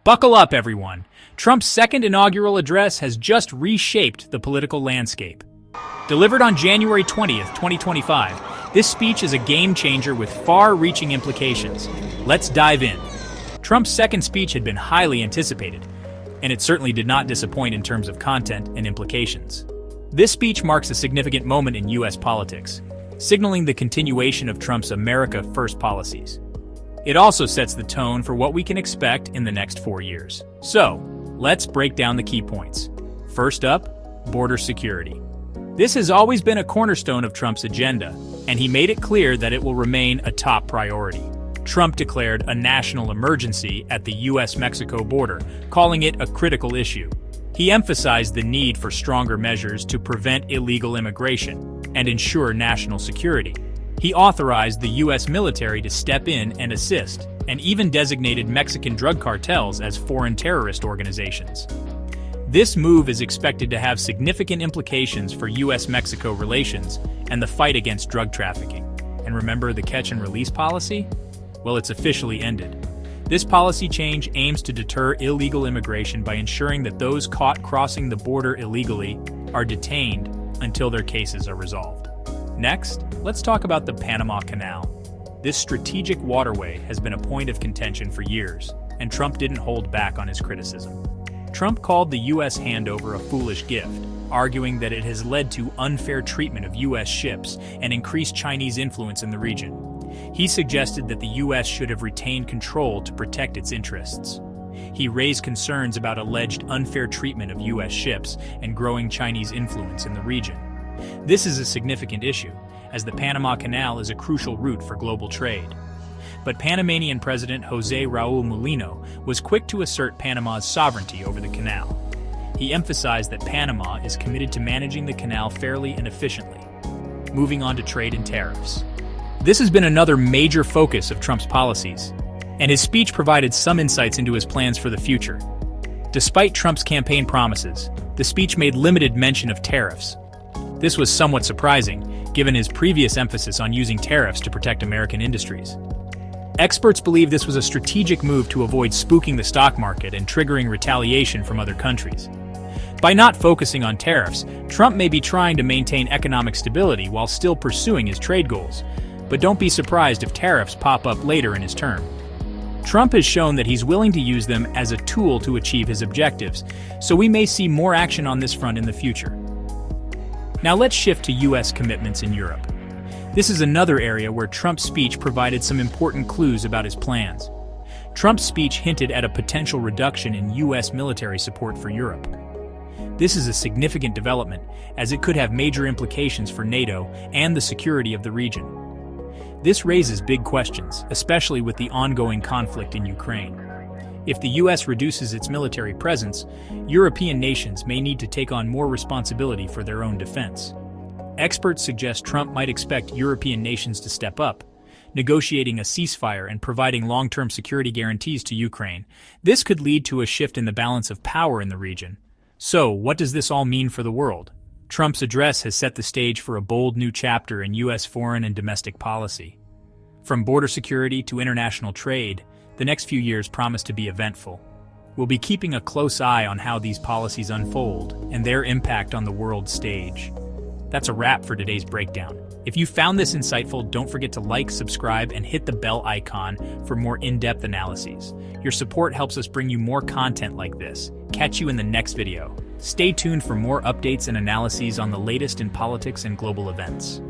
Buckle up, everyone. Trump's second inaugural address has just reshaped the political landscape. Delivered on January 20th, 2025, this speech is a game changer with far-reaching implications. Let's dive in. Trump's second speech had been highly anticipated, and it certainly did not disappoint in terms of content and implications. This speech marks a significant moment in U.S. politics, signaling the continuation of Trump's America First policies. It also sets the tone for what we can expect in the next 4 years. So, let's break down the key points. First up, border security. This has always been a cornerstone of Trump's agenda, and he made it clear that it will remain a top priority. Trump declared a national emergency at the U.S.-Mexico border, calling it a critical issue. He emphasized the need for stronger measures to prevent illegal immigration and ensure national security. He authorized the U.S. military to step in and assist, and even designated Mexican drug cartels as foreign terrorist organizations. This move is expected to have significant implications for U.S.-Mexico relations and the fight against drug trafficking. And remember the catch and release policy? Well, it's officially ended. This policy change aims to deter illegal immigration by ensuring that those caught crossing the border illegally are detained until their cases are resolved. Next, let's talk about the Panama Canal. This strategic waterway has been a point of contention for years, and Trump didn't hold back on his criticism. Trump called the U.S. handover a foolish gift, arguing that it has led to unfair treatment of U.S. ships and increased Chinese influence in the region. He suggested that the U.S. should have retained control to protect its interests. He raised concerns about alleged unfair treatment of U.S. ships and growing Chinese influence in the region. This is a significant issue, as the Panama Canal is a crucial route for global trade. But Panamanian President José Raúl Mulino was quick to assert Panama's sovereignty over the canal. He emphasized that Panama is committed to managing the canal fairly and efficiently. Moving on to trade and tariffs. This has been another major focus of Trump's policies, and his speech provided some insights into his plans for the future. Despite Trump's campaign promises, the speech made limited mention of tariffs. This was somewhat surprising, given his previous emphasis on using tariffs to protect American industries. Experts believe this was a strategic move to avoid spooking the stock market and triggering retaliation from other countries. By not focusing on tariffs, Trump may be trying to maintain economic stability while still pursuing his trade goals. But don't be surprised if tariffs pop up later in his term. Trump has shown that he's willing to use them as a tool to achieve his objectives, so we may see more action on this front in the future. Now let's shift to U.S. commitments in Europe. This is another area where Trump's speech provided some important clues about his plans. Trump's speech hinted at a potential reduction in U.S. military support for Europe. This is a significant development, as it could have major implications for NATO and the security of the region. This raises big questions, especially with the ongoing conflict in Ukraine. If the U.S. reduces its military presence, European nations may need to take on more responsibility for their own defense. Experts suggest Trump might expect European nations to step up, negotiating a ceasefire and providing long-term security guarantees to Ukraine. This could lead to a shift in the balance of power in the region. So, what does this all mean for the world? Trump's address has set the stage for a bold new chapter in U.S. foreign and domestic policy. From border security to international trade, the next few years promise to be eventful. We'll be keeping a close eye on how these policies unfold and their impact on the world stage. That's a wrap for today's breakdown. If you found this insightful, don't forget to like, subscribe, and hit the bell icon for more in-depth analyses. Your support helps us bring you more content like this. Catch you in the next video. Stay tuned for more updates and analyses on the latest in politics and global events.